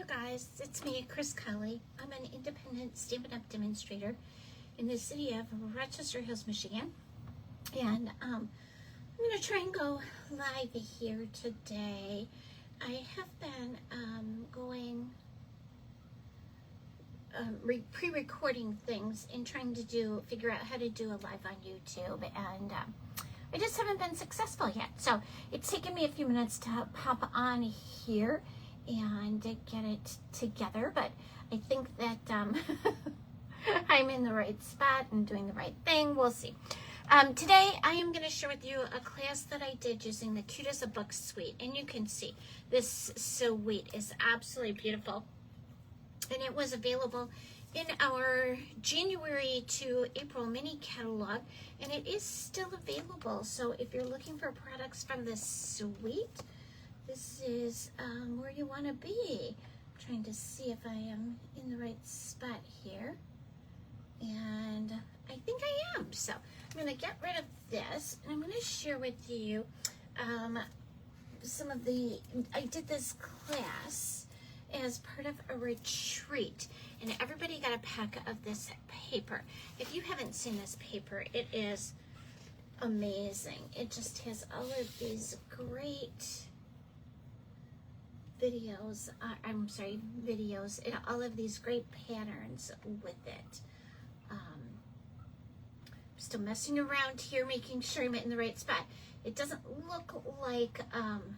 you guys, it's me, Chris Kelly. I'm an independent Stampin' Up! Demonstrator in the city of Rochester Hills, Michigan. And I'm going to try and go live here today. I have been pre-recording things and trying to figure out how to do a live on YouTube, and I just haven't been successful yet. So it's taken me a few minutes to pop on here and get it together, but I think that I'm in the right spot and doing the right thing. We'll see. Today I am going to share with you a class that I did using the Cute as a Book suite, and you can see this suite is absolutely beautiful, and it was available in our January to April mini catalog, and it is still available. So if you're looking for products from this suite, this is where you want to be. I'm trying to see if I am in the right spot here, and I think I am. So I'm going to get rid of this, and I'm going to share with you some of I did this class as part of a retreat, and everybody got a pack of this paper. If you haven't seen this paper, it is amazing. It just has all of these great videos, and all of these great patterns with it. I'm still messing around here, making sure I'm in the right spot. It doesn't look like I'm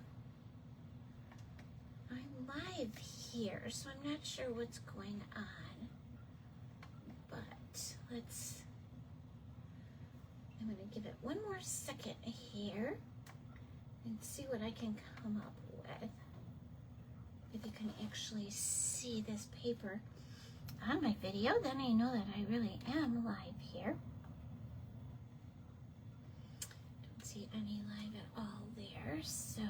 live here, so I'm not sure what's going on, but I'm going to give it one more second here and see what I can come up with. If you can actually see this paper on my video, then I know that I really am live here. Don't see any live at all there, so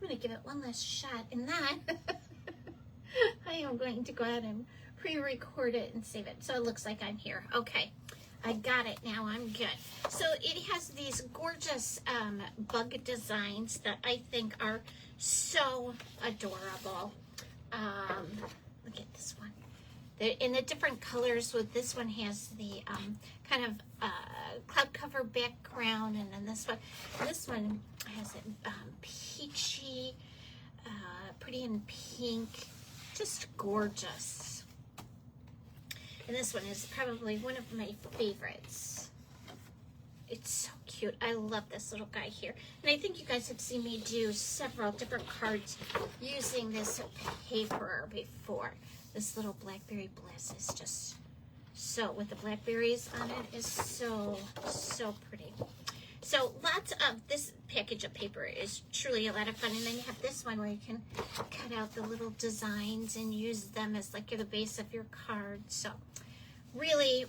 I'm going to give it one last shot, and then I am going to go ahead and pre-record it and save it. So it looks like I'm here. Okay. I got it now. I'm good. So it has these gorgeous bug designs that I think are so adorable. Look at this one. They're in the different colors. With this one has the kind of cloud cover background, and then this one has it peachy, pretty in pink, just gorgeous. And this one is probably one of my favorites. It's so cute. I love this little guy here. And I think you guys have seen me do several different cards using this paper before. This little blackberry bliss is just so, with the blackberries on it, is so, so pretty. So lots of this package of paper is truly a lot of fun. And then you have this one where you can cut out the little designs and use them as like the base of your card. So really,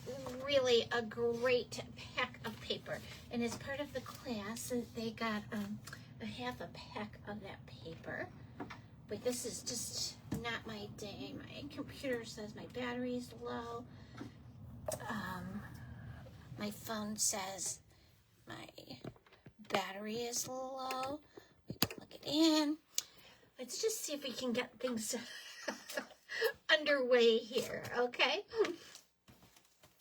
really a great pack of paper. And as part of the class, they got a half a pack of that paper. But this is just not my day. My computer says my battery's low. My phone says my battery is low. We plug it in. Let's just see if we can get things underway here, okay?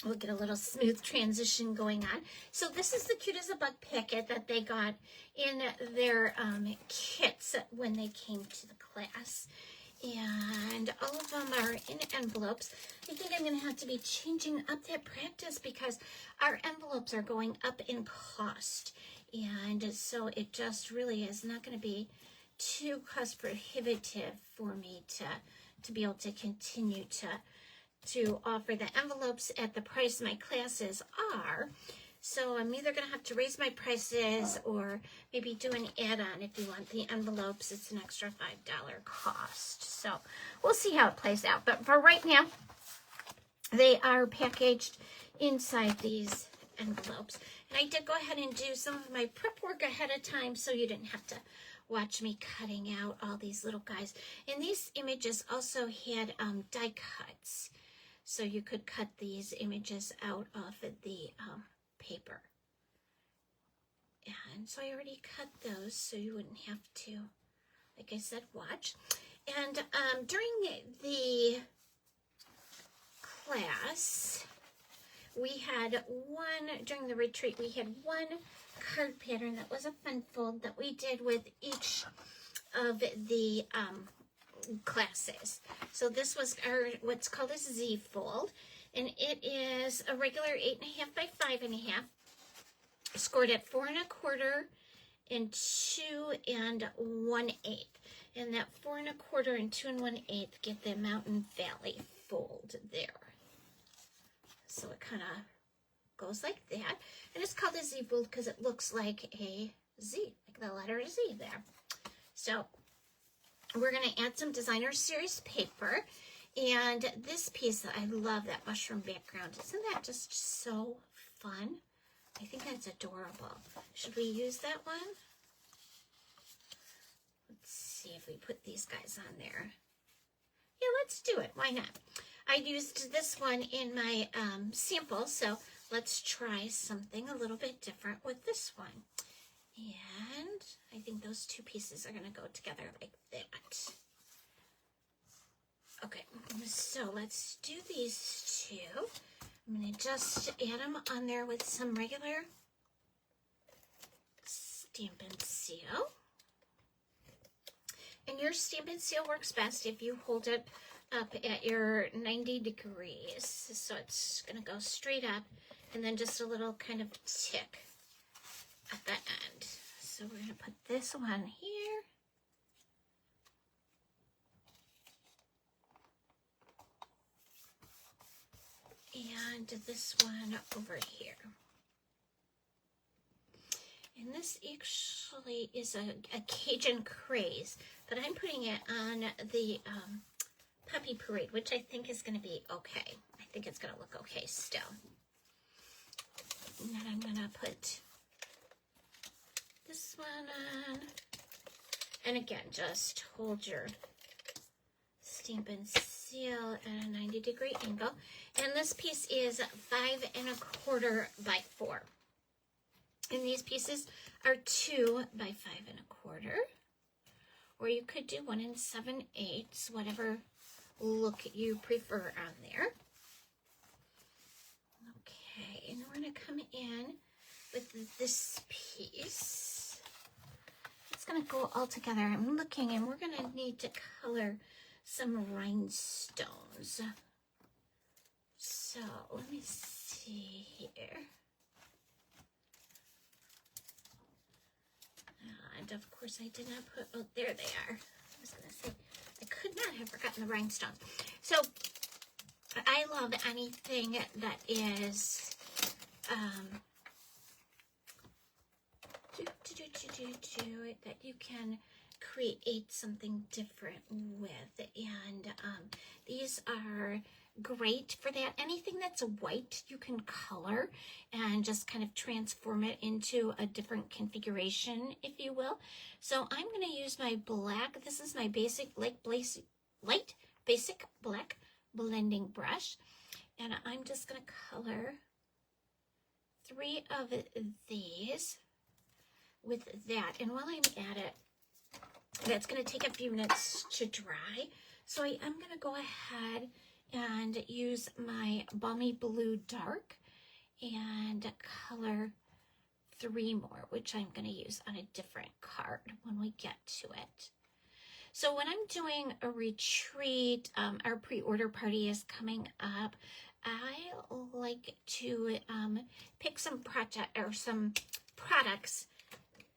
We'll get a little smooth transition going on. So this is the Cute as a Bug packet that they got in their kits when they came to the class. And all of them are in envelopes. I think I'm going to have to be changing up that practice because our envelopes are going up in cost. And so it just really is not going to be too cost prohibitive for me to be able to continue to offer the envelopes at the price my classes are. So I'm either going to have to raise my prices or maybe do an add-on if you want the envelopes. It's an extra $5 cost. So we'll see how it plays out. But for right now, they are packaged inside these envelopes. And I did go ahead and do some of my prep work ahead of time so you didn't have to watch me cutting out all these little guys. And these images also had die cuts. So you could cut these images out of the paper. And so I already cut those so you wouldn't have to, like I said, watch. And during the class, we had during the retreat, we had one card pattern that was a fun fold that we did with each of the classes. So this was what's called a Z fold, and it is a regular 8.5 by 5.5, scored at 4 1/4 and 2 1/8. And that 4 1/4 and 2 1/8 get the Mountain Valley fold there. So it kind of goes like that. And it's called a Z fold because it looks like a Z, like the letter Z there. So we're going to add some designer series paper. And this piece, I love that mushroom background. Isn't that just so fun? I think that's adorable. Should we use that one? Let's see if we put these guys on there. Yeah, let's do it. Why not? I used this one in my sample, so let's try something a little bit different with this one. And I think those two pieces are going to go together like that. Okay, so let's do these two. I'm going to just add them on there with some regular Stampin' Seal. And your Stampin' Seal works best if you hold it up at your 90 degrees. So it's going to go straight up and then just a little kind of tick at the end. So we're going to put this one here. And this one over here. And this actually is a Cajun craze, but I'm putting it on the Puppy Parade, which I think is going to be okay. I think it's going to look okay still. And then I'm going to put this one on. And again, just hold your Stampin' Seal at a 90-degree angle. And this piece is 5 1/4 by 4. And these pieces are 2 by 5 1/4. Or you could do 1 7/8, whatever look you prefer on there. Okay, and we're going to come in with this piece. It's going to go all together. I'm looking, and we're going to need to color some rhinestones. So let me see here. And of course I did not put, oh, there they are. I was going to say, I could not have forgotten the rhinestones. So I love anything that is, that you can create something different with. And these are great for that. Anything that's white you can color and just kind of transform it into a different configuration, if you will. So I'm going to use my black. This is my basic light basic black blending brush, and I'm just going to color 3 of these with that. And while I'm at it, that's going to take a few minutes to dry. So I am going to go ahead and use my Balmy Blue Dark and color 3 more, which I'm going to use on a different card when we get to it. So when I'm doing a retreat, our pre-order party is coming up. I like to pick some products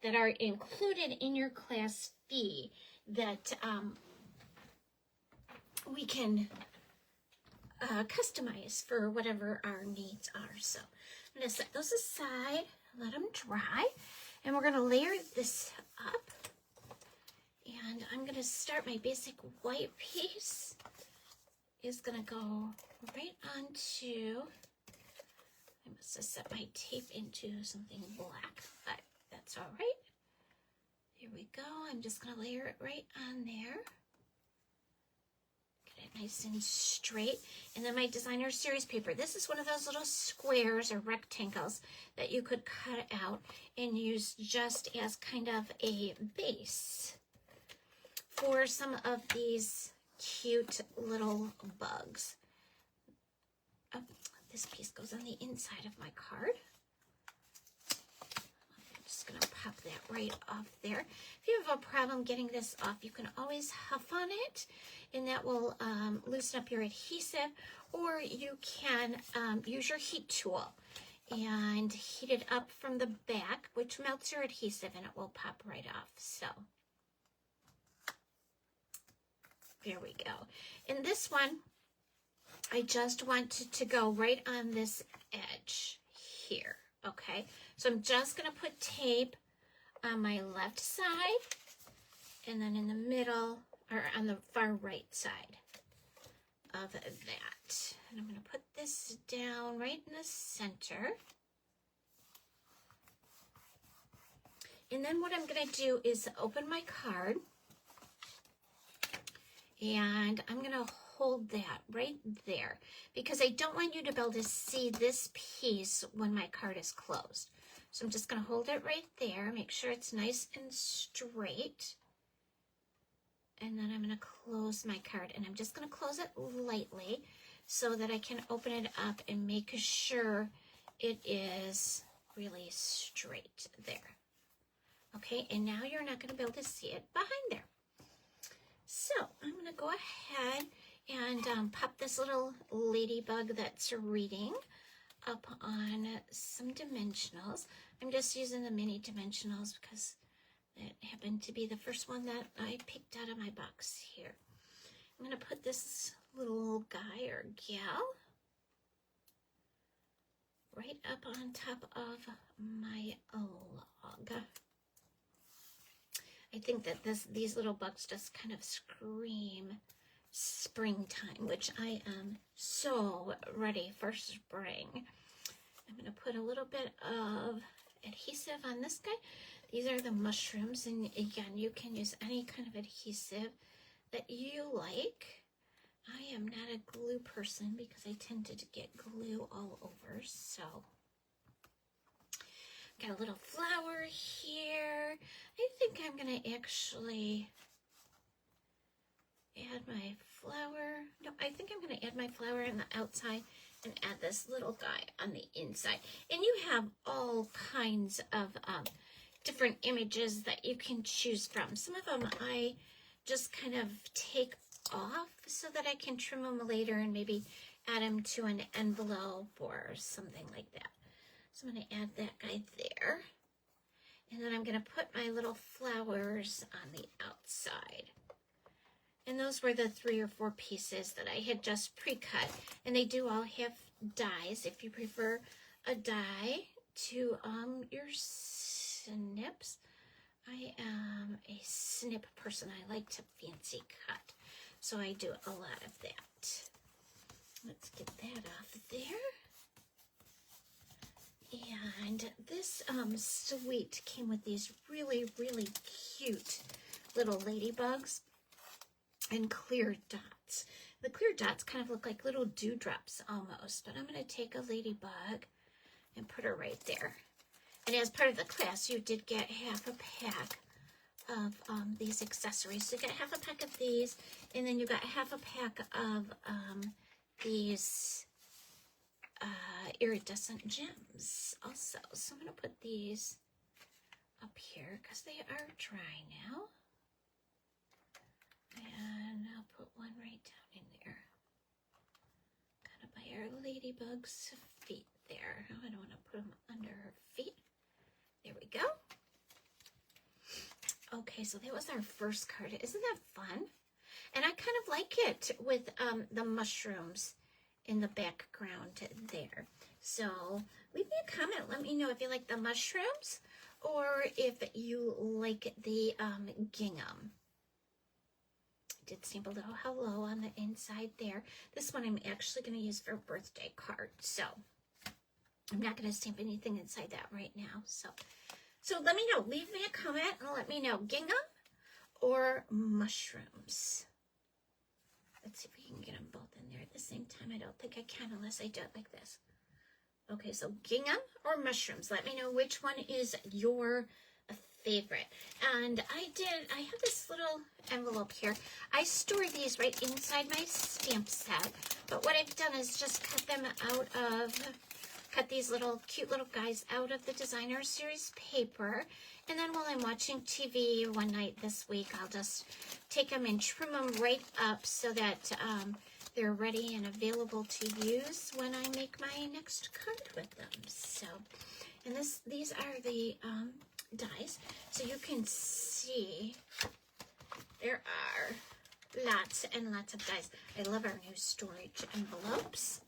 that are included in your class fee that we can customize for whatever our needs are. So I'm going to set those aside, let them dry, and we're going to layer this up. And I'm going to start my basic white piece. Is going to go right onto, I must have set my tape into something black, but that's all right. Here we go. I'm just going to layer it right on there. Get it nice and straight. And then my designer series paper. This is one of those little squares or rectangles that you could cut out and use just as kind of a base for some of these cute little bugs. Oh, this piece goes on the inside of my card. I'm just going to pop that right off there. If you have a problem getting this off, you can always huff on it, and that will loosen up your adhesive, or you can use your heat tool and heat it up from the back, which melts your adhesive, and it will pop right off. So there we go. And this one, I just wanted to go right on this edge here, okay? So I'm just going to put tape on my left side and then in the middle, or on the far right side of that. And I'm going to put this down right in the center. And then what I'm going to do is open my card, and I'm going to hold that right there because I don't want you to be able to see this piece when my card is closed. So I'm just going to hold it right there, make sure it's nice and straight. And then I'm going to close my card, and I'm just going to close it lightly so that I can open it up and make sure it is really straight there. Okay, and now you're not going to be able to see it behind there. So I'm going to go ahead and pop this little ladybug that's reading up on some dimensionals. I'm just using the mini dimensionals because it happened to be the first one that I picked out of my box here. I'm going to put this little guy or gal right up on top of my log. I think that these little bugs just kind of scream springtime, which I am so ready for spring. I'm going to put a little bit of adhesive on this guy. These are the mushrooms, and again, you can use any kind of adhesive that you like. I am not a glue person because I tend to get glue all over, so got a little flower here. I think I'm going to actually add my flower. No, I think I'm going to add my flower on the outside and add this little guy on the inside. And you have all kinds of different images that you can choose from. Some of them I just kind of take off so that I can trim them later and maybe add them to an envelope or something like that. So I'm going to add that guy there. And then I'm going to put my little flowers on the outside. And those were the 3 or 4 pieces that I had just pre-cut. And they do all have dies. If you prefer a die to your snips, I am a snip person. I like to fancy cut. So I do a lot of that. Let's get that off there. And this suite came with these really, really cute little ladybugs and clear dots. The clear dots kind of look like little dewdrops almost, but I'm going to take a ladybug and put her right there. And as part of the class, you did get half a pack of these accessories. So you got half a pack of these, and then you got half a pack of these iridescent gems also. So I'm going to put these up here because they are dry now. And I'll put one right down in there. Kind of by our ladybug's feet there. I don't want to put them under her feet. There we go. Okay, so that was our first card. Isn't that fun? And I kind of like it with the mushrooms in the background there. So leave me a comment. Let me know if you like the mushrooms or if you like the gingham. I did stamp a little hello on the inside there. This one I'm actually going to use for a birthday card. So I'm not going to stamp anything inside that right now. So let me know. Leave me a comment and let me know gingham or mushrooms. Let's see if we can get them both in there at the same time. I don't think I can unless I do it like this. Okay, so gingham or mushrooms? Let me know which one is your favorite. And I have this little envelope here. I store these right inside my stamp set, but what I've done is just cut these little cute little guys out of the designer series paper. And then while I'm watching TV one night this week, I'll just take them and trim them right up so that they're ready and available to use when I make my next card with them. So, and these are the dies. So you can see there are lots and lots of dies. I love our new storage envelopes.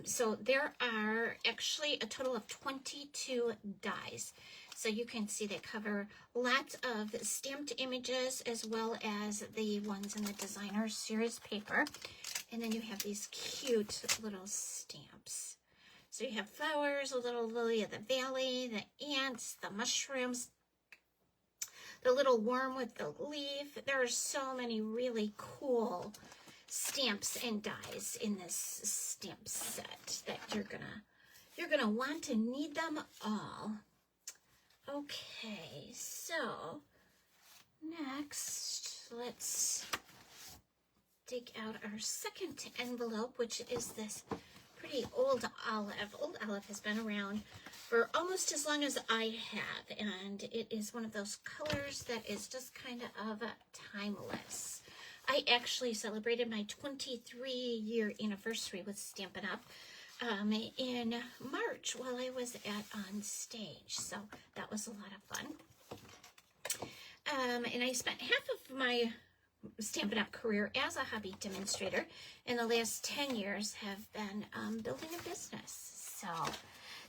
So there are actually a total of 22 dies. So you can see they cover lots of stamped images as well as the ones in the designer series paper. And then you have these cute little stamps. So you have flowers, a little lily of the valley, the ants, the mushrooms, the little worm with the leaf. There are so many really cool stamps and dies in this stamp set that you're gonna want to need them all. Okay, so next let's dig out our second envelope, which is this pretty old olive. Old olive has been around for almost as long as I have, and it is one of those colors that is just kind of timeless. I actually celebrated my 23-year anniversary with Stampin' Up! In March while I was on stage, so that was a lot of fun. And I spent half of my Stampin' Up! Career as a hobby demonstrator, and the last 10 years have been building a business. So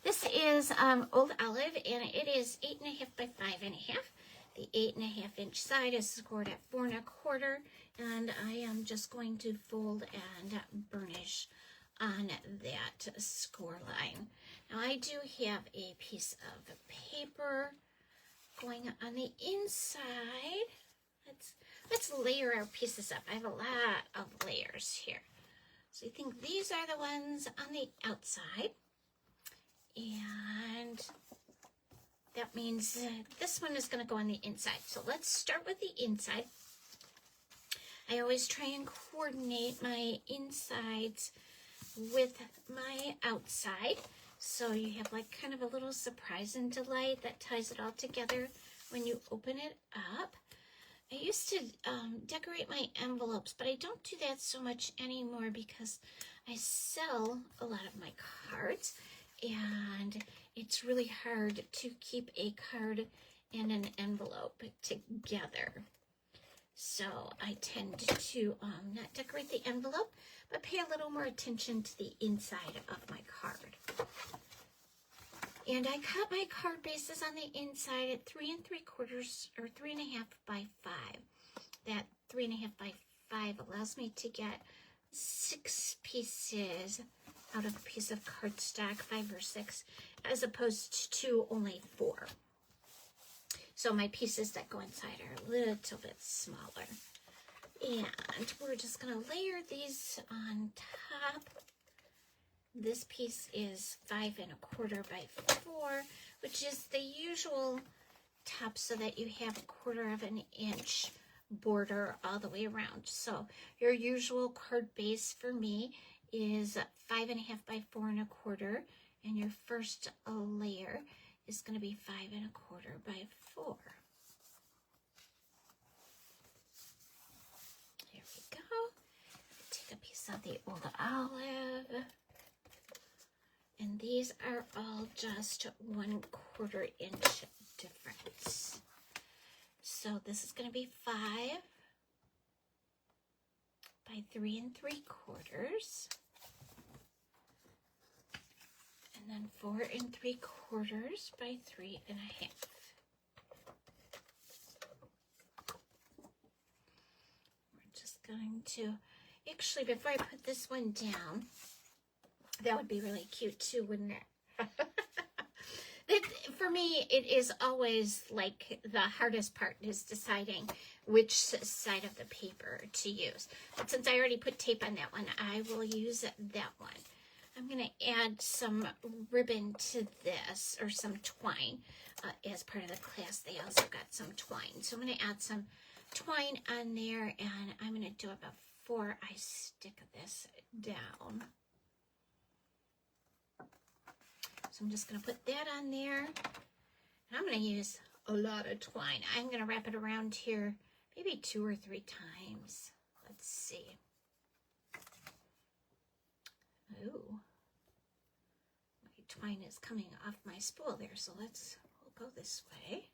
this is Old Olive, and it is 8.5 by 5.5. The 8.5 inch side is scored at 4 1/4, and I am just going to fold and burnish on that score line. Now I do have a piece of paper going on the inside. Let's layer our pieces up. I have a lot of layers here. So I think these are the ones on the outside, and that means this one is going to go on the inside. So let's start with the inside. I always try and coordinate my insides with my outside, so you have like kind of a little surprise and delight that ties it all together when you open it up. I used to decorate my envelopes, but I don't do that so much anymore because I sell a lot of my cards, and it's really hard to keep a card and an envelope together. So I tend to not decorate the envelope, but pay a little more attention to the inside of my card. And I cut my card bases on the inside at 3 3/4 or 3.5 by 5. That 3.5 by 5 allows me to get 6 pieces out of a piece of cardstock, 5 or 6, as opposed to only 4. So my pieces that go inside are a little bit smaller. And we're just going to layer these on top. This piece is 5 1/4 by 4, which is the usual top, so that you have 1/4 of an inch border all the way around. So your usual card base for me is 5.5 by 4 1/4, and your first layer is going to be 5 1/4 by 4. There we go. Take a piece of the Old Olive. And these are all just 1/4 inch difference. So this is going to be 5 by 3 3/4. And then 4 3/4 by 3.5. We're just going to, actually, before I put this one down, that would be really cute too, wouldn't it? For me, it is always like the hardest part is deciding which side of the paper to use. But since I already put tape on that one, I will use that one. I'm going to add some ribbon to this, or some twine. As part of the class, they also got some twine. So I'm going to add some twine on there, and I'm going to do it before I stick this down. So I'm just going to put that on there. And I'm going to use a lot of twine. I'm going to wrap it around here maybe 2 or 3 times. Let's see. Ooh. My twine is coming off my spool there, so we'll go this way.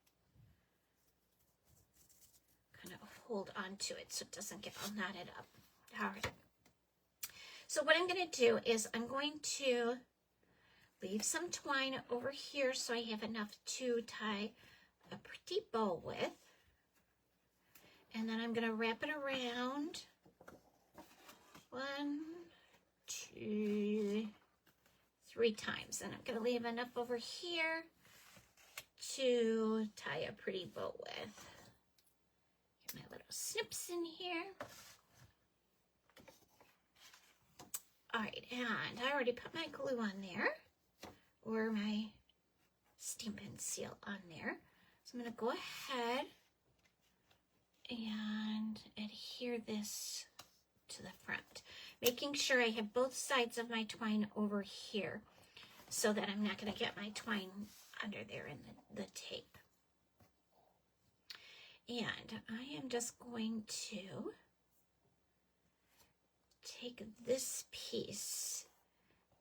Kind of hold on to it so it doesn't get all knotted up. All right. So what I'm going to do is I'm going to leave some twine over here so I have enough to tie a pretty bow with. And then I'm going to wrap it around 1, 2, 3 times. And I'm going to leave enough over here to tie a pretty bow with. Get my little snips in here. All right, and I already put my glue on there, or my Stampin' Seal on there. So I'm going to go ahead and adhere this to the front, making sure I have both sides of my twine over here so that I'm not going to get my twine under there in the tape. And I am just going to take this piece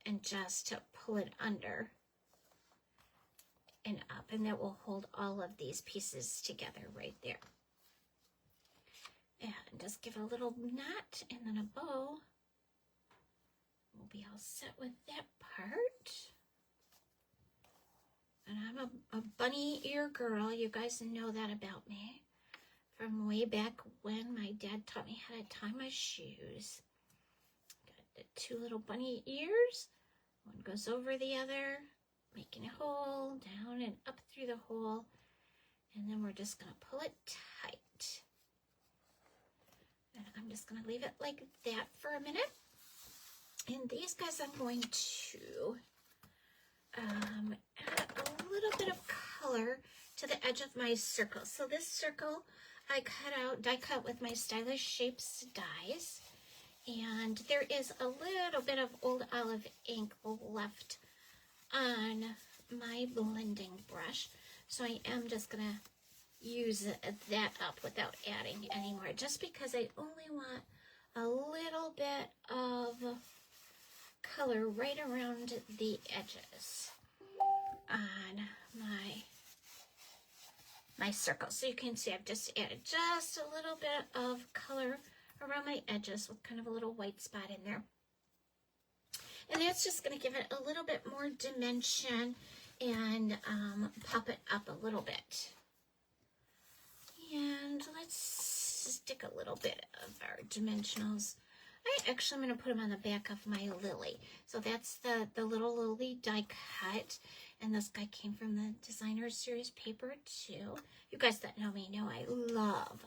and just pull it under and up, and that will hold all of these pieces together right there. And just give a little knot and then a bow. We'll be all set with that part. And I'm a bunny ear girl. You guys know that about me from way back when my dad taught me how to tie my shoes. Got the 2 little bunny ears. One goes over the other, making a hole, down and up through the hole. And then we're just going to pull it tight. And I'm just going to leave it like that for a minute. And these guys I'm going to add a little bit of color to the edge of my circle. So this circle I die cut with my Stylish Shapes dies. And there is a little bit of old olive ink left on my blending brush. So I am just going to use that up without adding any more, just because I only want a little bit of color right around the edges on my circle. So you can see I've just added just a little bit of color around my edges with kind of a little white spot in there. And that's just going to give it a little bit more dimension and pop it up a little bit. And let's stick a little bit of our dimensionals. I actually am going to put them on the back of my lily. So that's the little lily die cut. And this guy came from the Designer Series paper too. You guys that know me know I love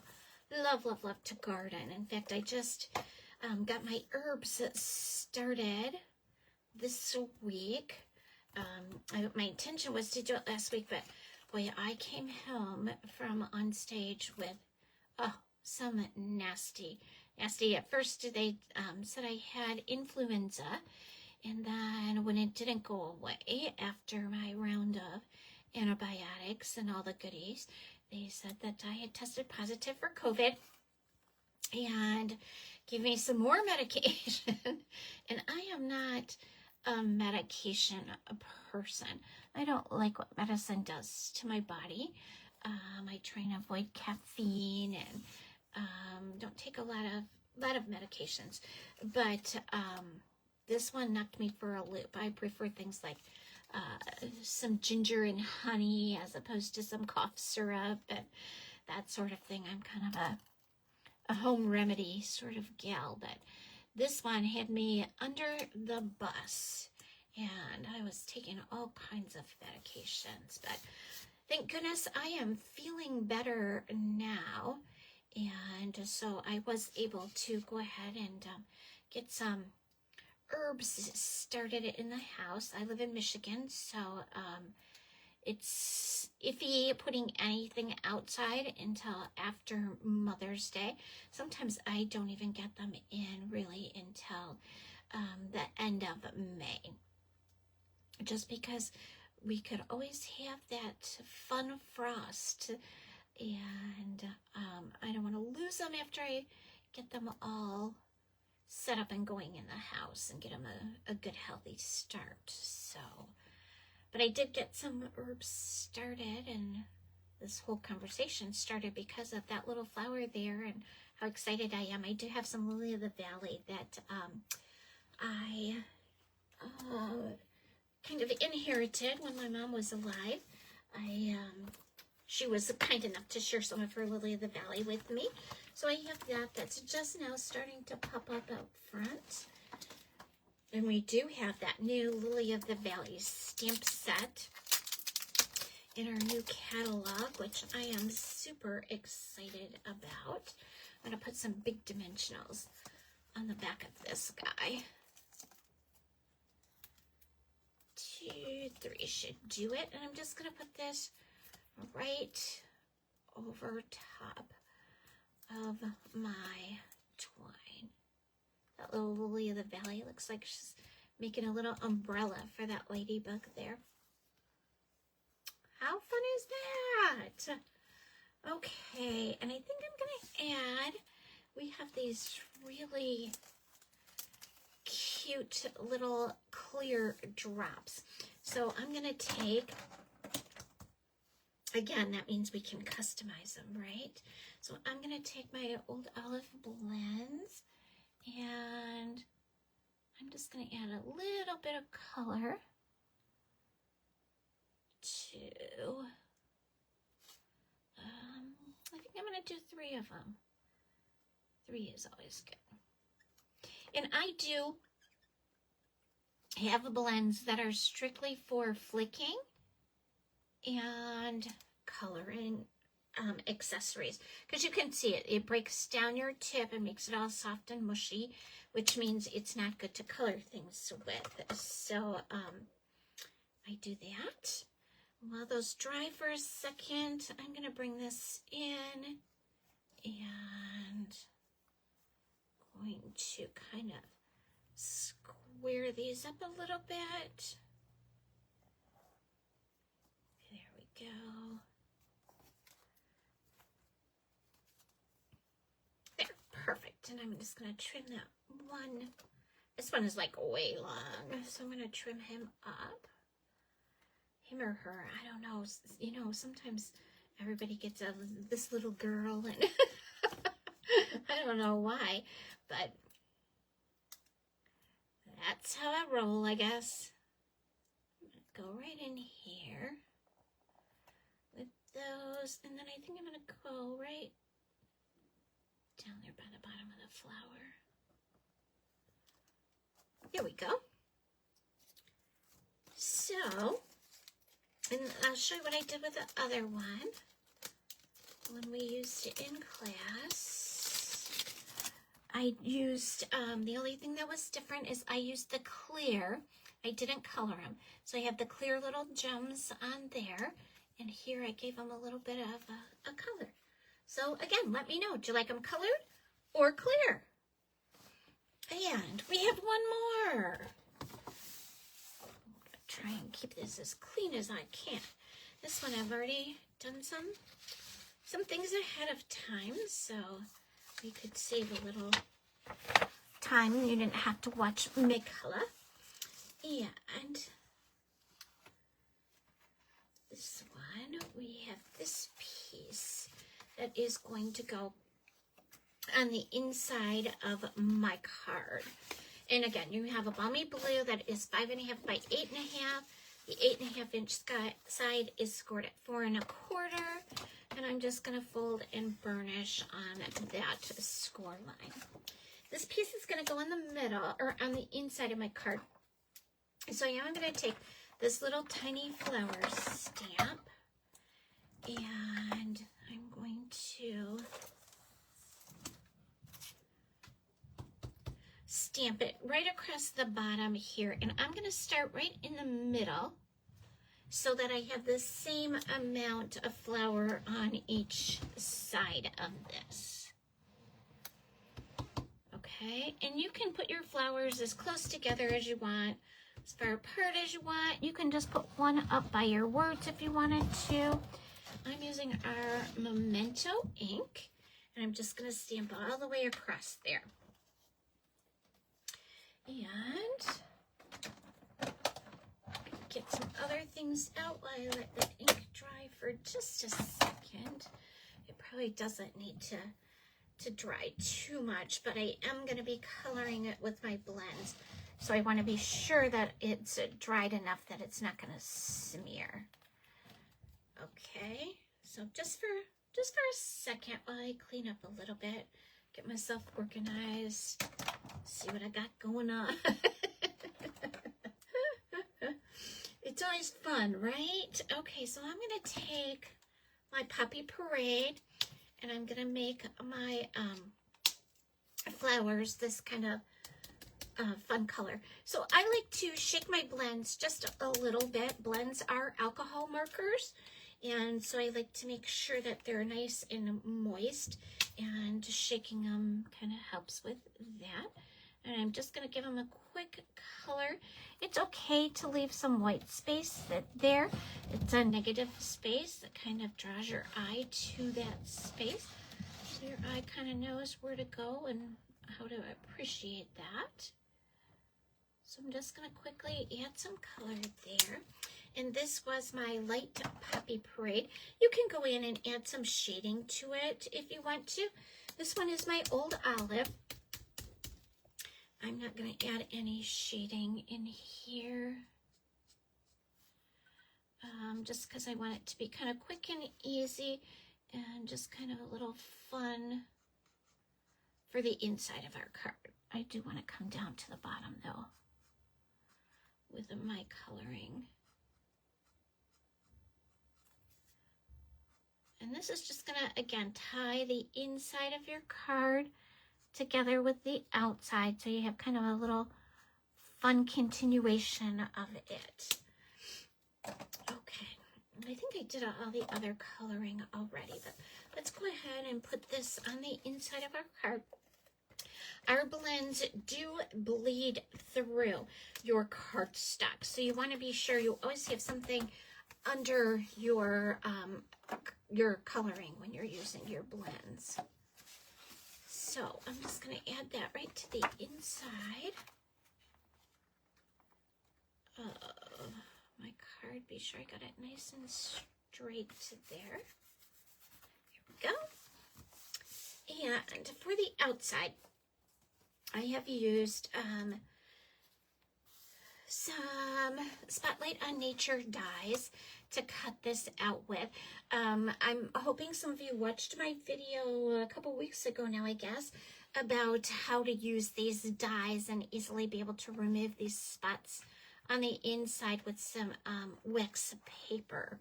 to garden. In fact, I just got my herbs started this week. My intention was to do it last week, but boy, I came home from on stage with some nasty. At first they said I had influenza, and then when it didn't go away after my round of antibiotics and all the goodies, they said that I had tested positive for COVID and gave me some more medication. And I am not a medication person. I don't like what medicine does to my body. I try and avoid caffeine and don't take a lot of medications. But this one knocked me for a loop. I prefer things like some ginger and honey as opposed to some cough syrup and that sort of thing. I'm kind of a home remedy sort of gal, but this one had me under the bus, and I was taking all kinds of medications. But thank goodness I am feeling better now, And so I was able to go ahead and get some herbs started in the house. I live in Michigan, so it's iffy putting anything outside until after Mother's Day. Sometimes I don't even get them in really until the end of May. Just because we could always have that fun frost, and I don't want to lose them after I get them all set up and going in the house and get them a good healthy start. So, but I did get some herbs started, and this whole conversation started because of that little flower there and how excited I am. I do have some lily of the valley that I kind of inherited when my mom was alive. She was kind enough to share some of her lily of the valley with me. So I have that. That's just now starting to pop up out front. And we do have that new Lily of the Valley stamp set in our new catalog, which I am super excited about. I'm going to put some big dimensionals on the back of this guy. 2, 3 should do it. And I'm just going to put this right over top of my twine. That little Lily of the Valley looks like she's making a little umbrella for that ladybug there. How fun is that? Okay, and I think I'm gonna add, we have these really cute little clear drops. So I'm gonna take, again, that means we can customize them, right? So I'm going to take my Old Olive blends, and I'm just going to add a little bit of color to, I think I'm going to do 3 of them. 3 is always good. And I do have blends that are strictly for flicking and coloring accessories, because you can see it breaks down your tip and makes it all soft and mushy, which means it's not good to color things with. So I do that. While those dry for a second, I'm going to bring this in and going to kind of square these up a little bit. There we go. Perfect. And I'm just going to trim that one. This one is like way long, so I'm going to trim him up. Him or her, I don't know. You know, sometimes everybody gets this little girl, and I don't know why, but that's how I roll, I guess. I'm going to go right in here with those, and then I think I'm going to go right down there by the bottom of the flower. There we go. So, and I'll show you what I did with the other one when we used it in class. I used, the only thing that was different is I used the clear. I didn't color them. So I have the clear little gems on there. And here I gave them a little bit of a color. So again, let me know. Do you like them colored or clear? And we have one more. I'm gonna try and keep this as clean as I can. This one I've already done some things ahead of time, so we could save a little time. You didn't have to watch me color. And this one, we have this piece that is going to go on the inside of my card. And again, you have a balmy blue that is 5.5 by 8.5. The 8.5 inch side is scored at 4 1/4. And I'm just going to fold and burnish on that score line. This piece is going to go in the middle, or on the inside of my card. So I'm going to take this little tiny flower stamp, and I'm going to stamp it right across the bottom here, and I'm going to start right in the middle so that I have the same amount of flour on each side of this. Okay, and you can put your flowers as close together as you want, as far apart as you want. You can just put one up by your words if you wanted to. I'm using our Memento ink, and I'm just going to stamp all the way across there. And get some other things out while I let the ink dry for just a second. It probably doesn't need to dry too much, but I am going to be coloring it with my blends. So I want to be sure that it's dried enough that it's not going to smear. Okay, so just for a second while I clean up a little bit, get myself organized, see what I got going on. It's always fun, right? Okay, so I'm going to take my Puppy Parade and I'm going to make my flowers this kind of fun color. So I like to shake my blends just a little bit. Blends are alcohol markers, and so I like to make sure that they're nice and moist, and just shaking them kind of helps with that. And I'm just going to give them a quick color. It's okay to leave some white space there. It's a negative space that kind of draws your eye to that space, so your eye kind of knows where to go and how to appreciate that. So I'm just going to quickly add some color there. And this was my light Puppy Parade. You can go in and add some shading to it if you want to. This one is my Old Olive. I'm not going to add any shading in here, just because I want it to be kind of quick and easy and just kind of a little fun for the inside of our card. I do want to come down to the bottom though with my coloring. And this is just going to, again, tie the inside of your card together with the outside, so you have kind of a little fun continuation of it. Okay, I think I did all the other coloring already, but let's go ahead and put this on the inside of our card. Our blends do bleed through your cardstock, so you want to be sure you always have something under your coloring when you're using your blends. So I'm just going to add that right to the inside of my card. Be sure I got it nice and straight to there. Here we go. And for the outside, I have used some Spotlight on Nature dies to cut this out with. I'm hoping some of you watched my video a couple weeks ago now, I guess, about how to use these dies and easily be able to remove these spots on the inside with some wax paper.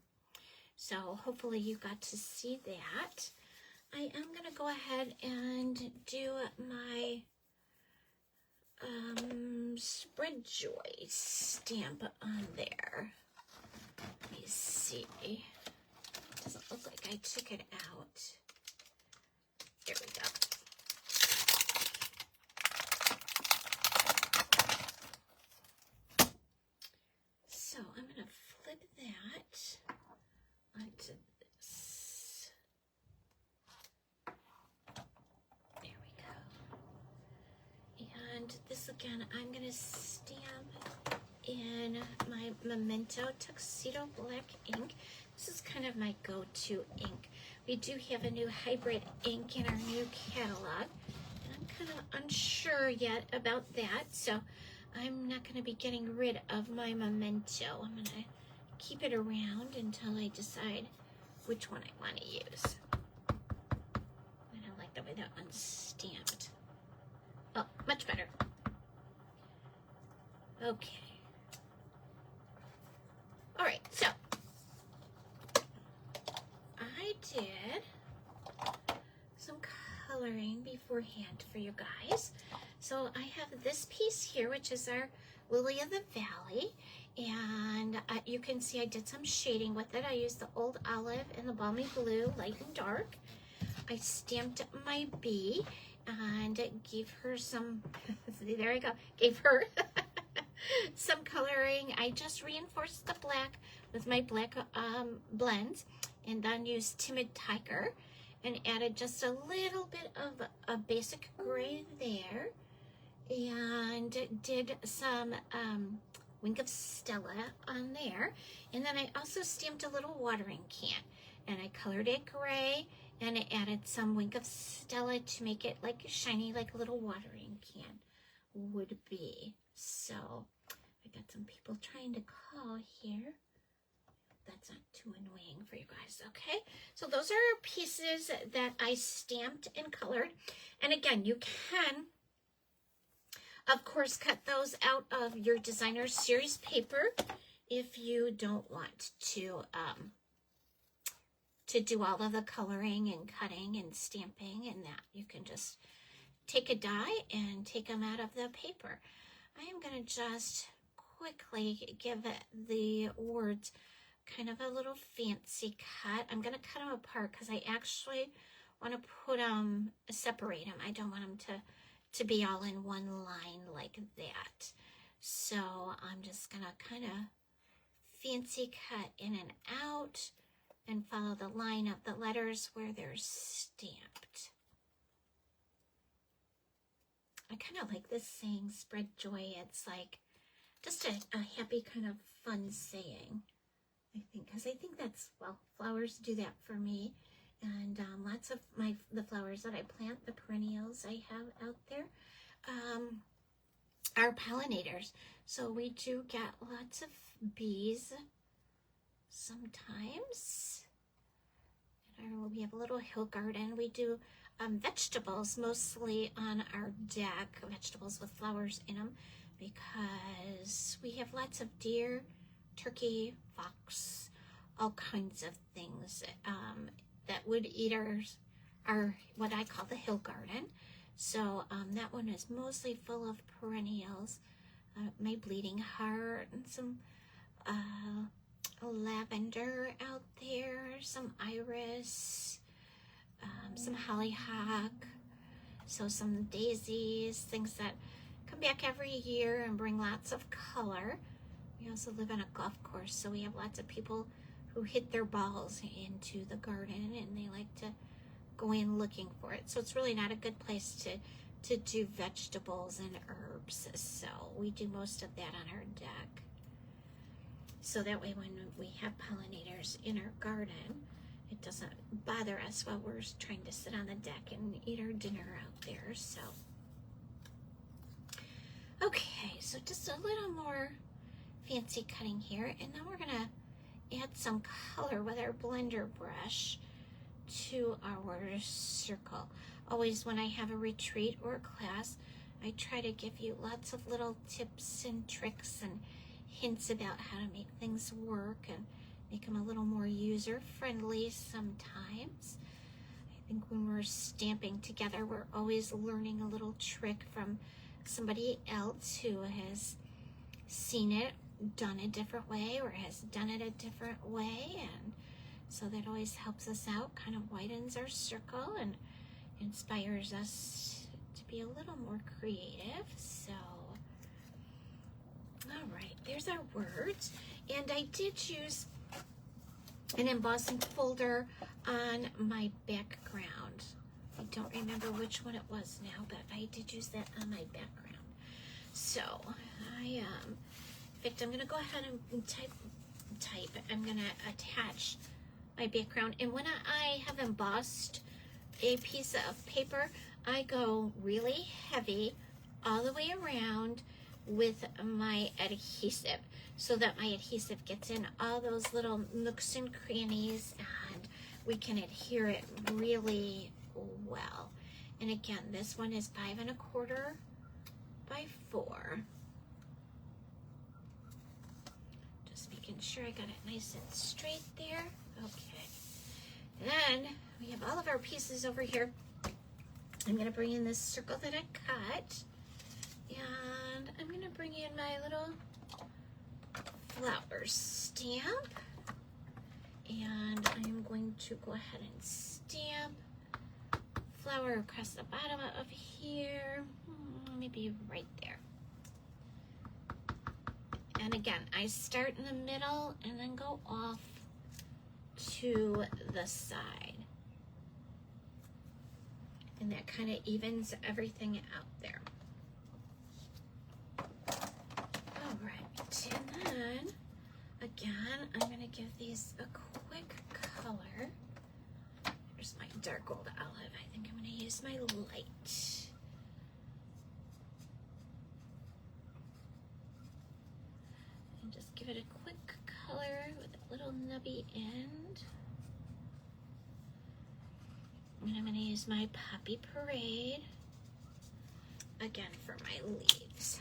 So hopefully you got to see that. I am going to go ahead and do my Spread Joy stamp on there. Let me see. Doesn't look like I took it out. There we go. So I'm going to flip that onto this. There we go. And this again, I'm going to stamp in my Memento Tuxedo Black ink. This is kind of my go-to ink. We do have a new hybrid ink in our new catalog, and I'm kind of unsure yet about that, so I'm not going to be getting rid of my Memento. I'm going to keep it around until I decide which one I want to use. I don't like the way that one's stamped. Oh, much better. Okay. All right, so I did some coloring beforehand for you guys. So I have this piece here, which is our Lily of the Valley. And you can see I did some shading with it. I used the old olive and the balmy blue, light and dark. I stamped my bee and gave her some, there I go, gave her some coloring. I just reinforced the black with my black blends, and then used Timid Tiger and added just a little bit of a basic gray there, and did some Wink of Stella on there. And then I also stamped a little watering can, and I colored it gray, and I added some Wink of Stella to make it like shiny, like a little watering can would be. So I got some people trying to call here. That's not too annoying for you guys, okay? So those are pieces that I stamped and colored. And again, you can, of course, cut those out of your designer series paper if you don't want to do all of the coloring and cutting and stamping and that. You can just take a die and take them out of the paper. I am going to just quickly give the words kind of a little fancy cut. I'm going to cut them apart because I actually want to put them, separate them. I don't want them to be all in one line like that. So I'm just going to kind of fancy cut in and out and follow the line of the letters where they're stamped. I kind of like this saying, spread joy. It's like just a happy kind of fun saying, I think, because I think that's, well, flowers do that for me. And lots of the flowers that I plant, the perennials I have out there, are pollinators. So we do get lots of bees sometimes. And we have a little hill garden. We do vegetables mostly on our deck, vegetables with flowers in them, because we have lots of deer, turkey, fox, all kinds of things that wood eaters are what I call the hill garden. So that one is mostly full of perennials. My bleeding heart and some lavender out there, some iris, some hollyhock, so some daisies, things that come back every year and bring lots of color. We also live on a golf course, so we have lots of people who hit their balls into the garden, and they like to go in looking for it. So it's really not a good place to do vegetables and herbs. So we do most of that on our deck. So that way when we have pollinators in our garden, it doesn't bother us while we're trying to sit on the deck and eat our dinner out there. So, okay, so just a little more fancy cutting here, and then we're gonna add some color with our blender brush to our circle. Always when I have a retreat or a class, I try to give you lots of little tips and tricks and hints about how to make things work and make them a little more user-friendly sometimes. I think when we're stamping together, we're always learning a little trick from somebody else who has seen it done a different way or has done it a different way, and so that always helps us out, kind of widens our circle and inspires us to be a little more creative. So all right, there's our words, and I did use an embossing folder on my background. I don't remember which one it was now, but I did use that on my background. So in fact, I'm gonna go ahead and type. I'm gonna attach my background, and when I have embossed a piece of paper, I go really heavy all the way around with my adhesive so that my adhesive gets in all those little nooks and crannies and we can adhere it really well. And again, this one is 5 1/4 by 4. Just making sure I got it nice and straight there. Okay. Then we have all of our pieces over here. I'm going to bring in this circle that I cut. And I'm gonna bring in my little flower stamp. And I'm going to go ahead and stamp flower across the bottom of here, maybe right there. And again, I start in the middle and then go off to the side. And that kind of evens everything out there. All right, and then again, I'm gonna give these a quick color. Here's my dark gold olive. I think I'm gonna use my light. And just give it a quick color with a little nubby end. And I'm gonna use my Poppy Parade again for my leaves.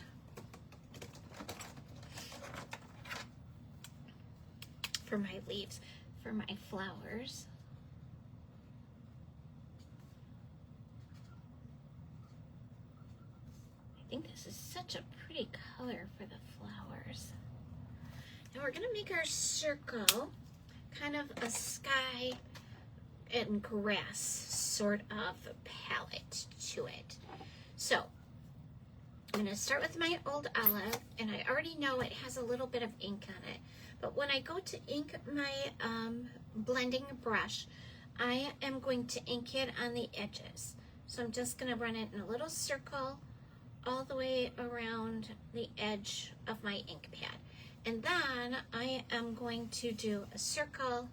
For my flowers. I think this is such a pretty color for the flowers. Now we're gonna make our circle kind of a sky and grass sort of palette to it. So I'm gonna start with my old olive, and I already know it has a little bit of ink on it. But when I go to ink my blending brush, I am going to ink it on the edges. So I'm just gonna run it in a little circle all the way around the edge of my ink pad. And then I am going to do a circle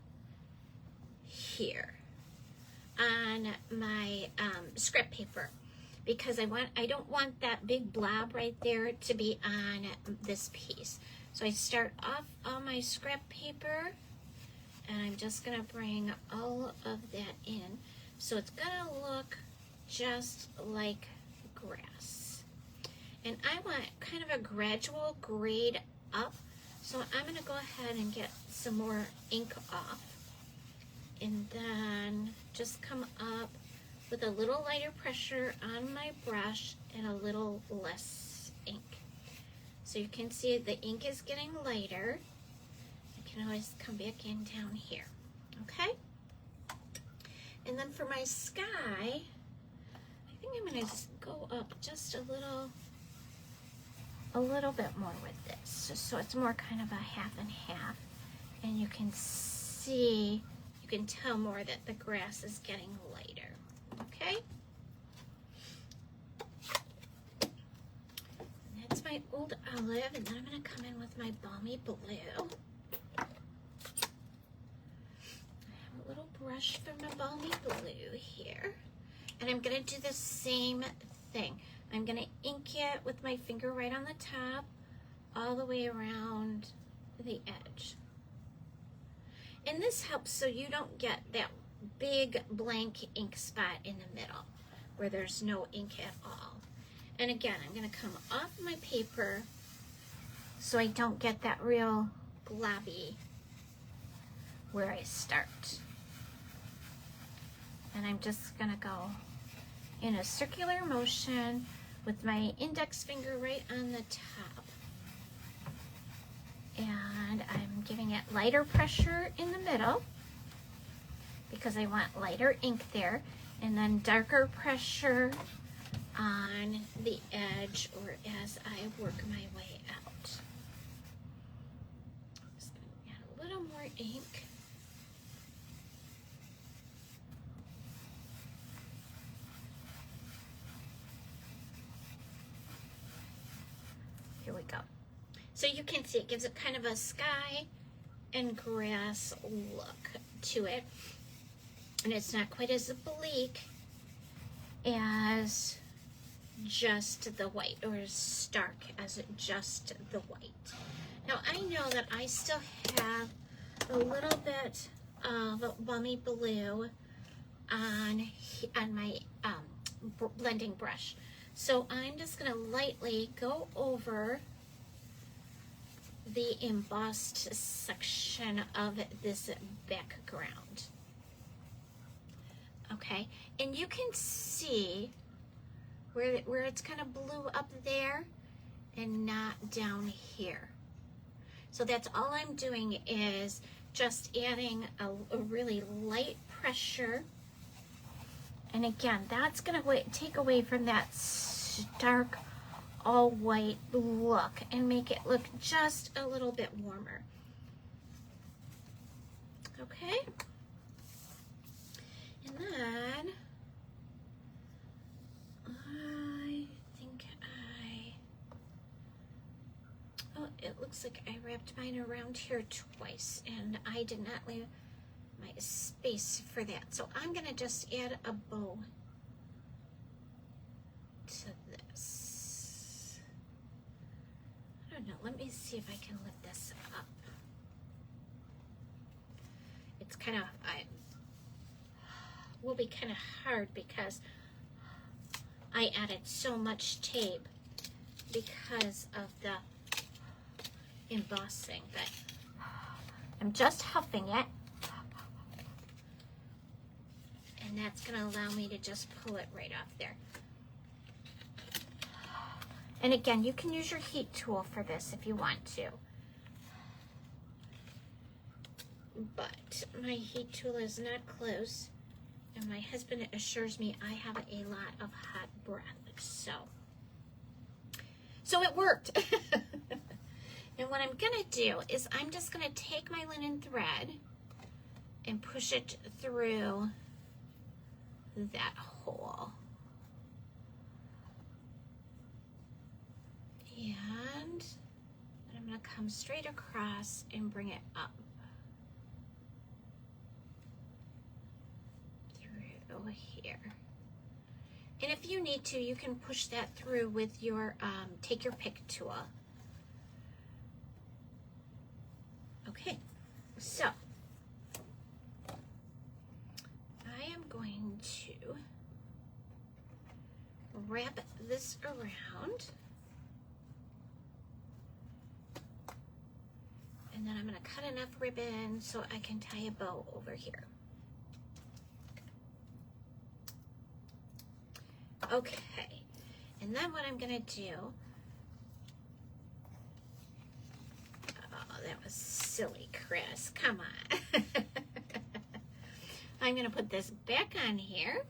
here on my script paper, because I don't want that big blob right there to be on this piece. So I start off on my scrap paper, and I'm just gonna bring all of that in. So it's gonna look just like grass. And I want kind of a gradual grade up. So I'm gonna go ahead and get some more ink off. And then just come up with a little lighter pressure on my brush and a little less ink. So you can see the ink is getting lighter. I can always come back in down here, okay? And then for my sky, I think I'm gonna just go up just a little bit more with this, just so it's more kind of a half and half. And you can see, you can tell more that the grass is getting lighter, okay? That's my old olive, and then I'm gonna come in with my balmy blue. I have a little brush for my balmy blue here. And I'm gonna do the same thing. I'm gonna ink it with my finger right on the top, all the way around the edge. And this helps so you don't get that big blank ink spot in the middle where there's no ink at all. And again, I'm gonna come off my paper so I don't get that real globby where I start. And I'm just gonna go in a circular motion with my index finger right on the top. And I'm giving it lighter pressure in the middle because I want lighter ink there, and then darker pressure on the edge or as I work my way out. Just gonna add a little more ink. Here we go. So you can see it gives it kind of a sky and grass look to it. And it's not quite as bleak as just the white, or as stark as just the white. Now I know that I still have a little bit of balmy blue on my blending brush. So I'm just gonna lightly go over the embossed section of this background. Okay, and you can see where it's kind of blue up there and not down here. So that's all I'm doing, is just adding a really light pressure. And again, that's going to take away from that stark all white look and make it look just a little bit warmer. Okay? And then I think it looks like I wrapped mine around here twice, and I did not leave my space for that. So I'm gonna just add a bow to this. I don't know, let me see if I can lift this up. It's kind of, will be kind of hard because I added so much tape because of the embossing, but I'm just huffing it, and that's going to allow me to just pull it right off there. And again, you can use your heat tool for this if you want to, but my heat tool is not close, and my husband assures me I have a lot of hot breath, so it worked. And what I'm gonna do is I'm just gonna take my linen thread and push it through that hole. And I'm gonna come straight across and bring it up through here. And if you need to, you can push that through with your, take your pick tool. Okay, so I am going to wrap this around, and then I'm going to cut enough ribbon so I can tie a bow over here. Okay, and then what I'm going to do, that was silly, Chris. Come on. I'm going to put this back on here.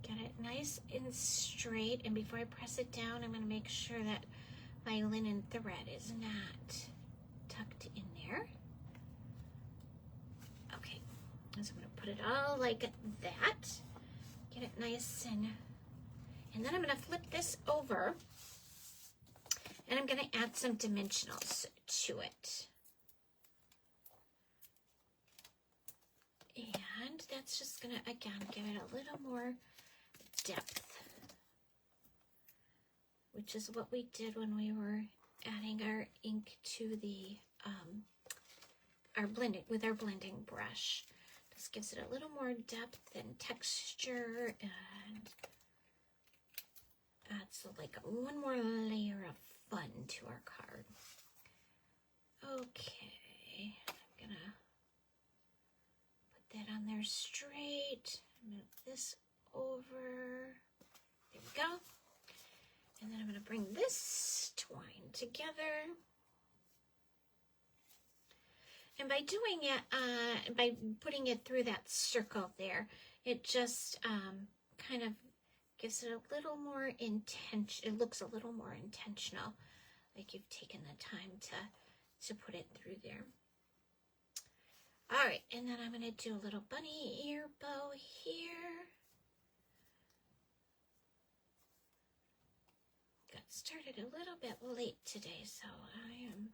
Get it nice and straight. And before I press it down, I'm going to make sure that my linen thread is not tucked in there. Okay. So I'm going to put it all like that. Get it nice and then I'm going to flip this over. And I'm going to add some dimensionals to it. And that's just going to, again, give it a little more depth, which is what we did when we were adding our ink to the, our blending brush. This gives it a little more depth and texture, and adds like one more layer of fun to our card. Okay, I'm gonna put that on there straight, move this over, there we go, and then I'm gonna bring this twine together, and by doing it, by putting it through that circle there, it just kind of gives it a little more it looks a little more intentional, like you've taken the time to put it through there. All right, and then I'm gonna do a little bunny ear bow here. Got started a little bit late today, so I am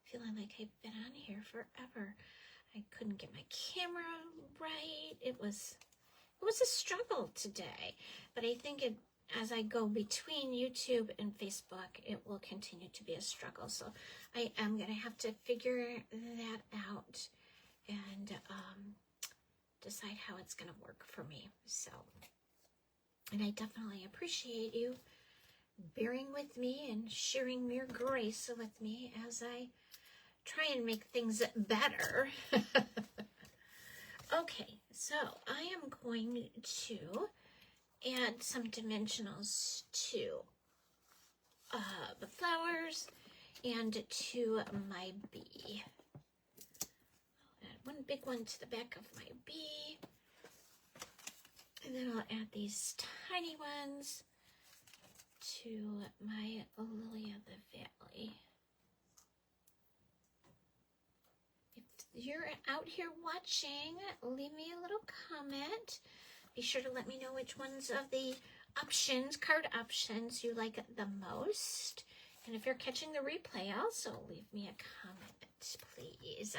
feeling like I've been on here forever. I couldn't get my camera right. It was a struggle today, but I think as I go between YouTube and Facebook, it will continue to be a struggle. So I am going to have to figure that out and decide how it's going to work for me. So, and I definitely appreciate you bearing with me and sharing your grace with me as I try and make things better. Okay, So I am going to add some dimensionals to the flowers and to my bee. I'll add one big one to the back of my bee. And then I'll add these tiny ones to my lily of the valley. If you're out here watching, leave me a little comment. Be sure to let me know which ones of the options, card options, you like the most. And if you're catching the replay, also leave me a comment, please.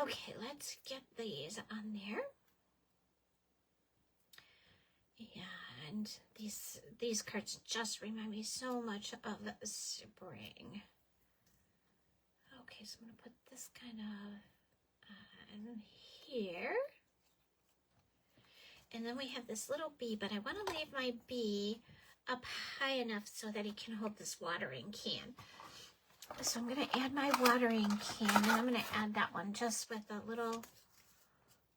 Okay, let's get these on there. And these cards just remind me so much of spring. Okay, so I'm going to put this kind of on here. And then we have this little bee, but I want to leave my bee up high enough so that he can hold this watering can. So I'm going to add my watering can, and I'm going to add that one just with a little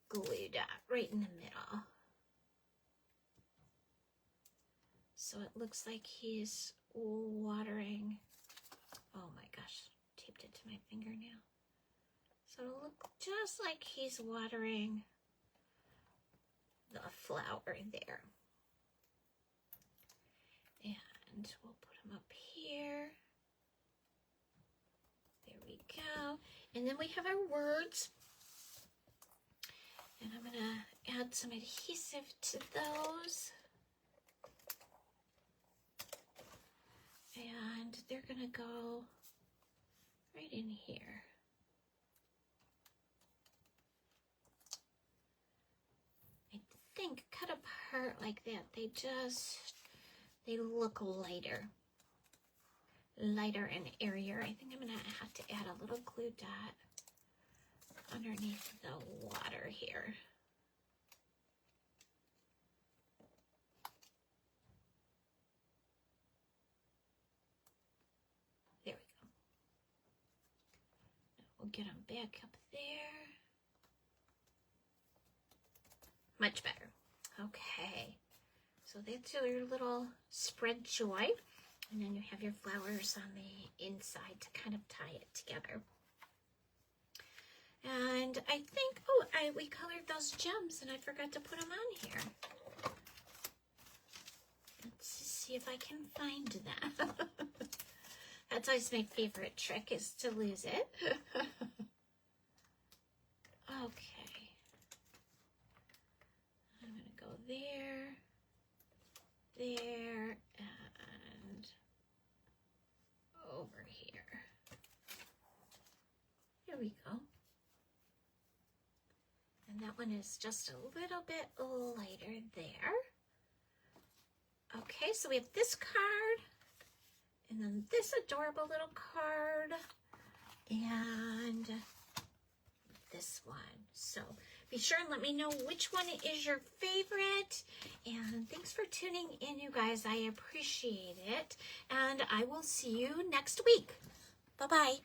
glue dot right in the middle. So it looks like he's watering. Oh my gosh, taped it to my fingernail. So it'll look just like he's watering the flower there. And we'll put him up here. There we go. And then we have our words. And I'm going to add some adhesive to those. And they're going to go right in here. I think cut apart like that, they look lighter and airier. I think I'm going to have to add a little glue dot underneath the water here. There we go. We'll get them back up there. Much better. Okay. So that's your little spread joy. And then you have your flowers on the inside to kind of tie it together. And I think, we colored those gems and I forgot to put them on here. Let's see if I can find that. That's always my favorite trick, is to lose it. Okay. I'm going to go there, and over here. Here we go. And that one is just a little bit lighter there. Okay, so we have this card, and then this adorable little card, and this one. So be sure and let me know which one is your favorite. And thanks for tuning in, you guys. I appreciate it. And I will see you next week. Bye-bye.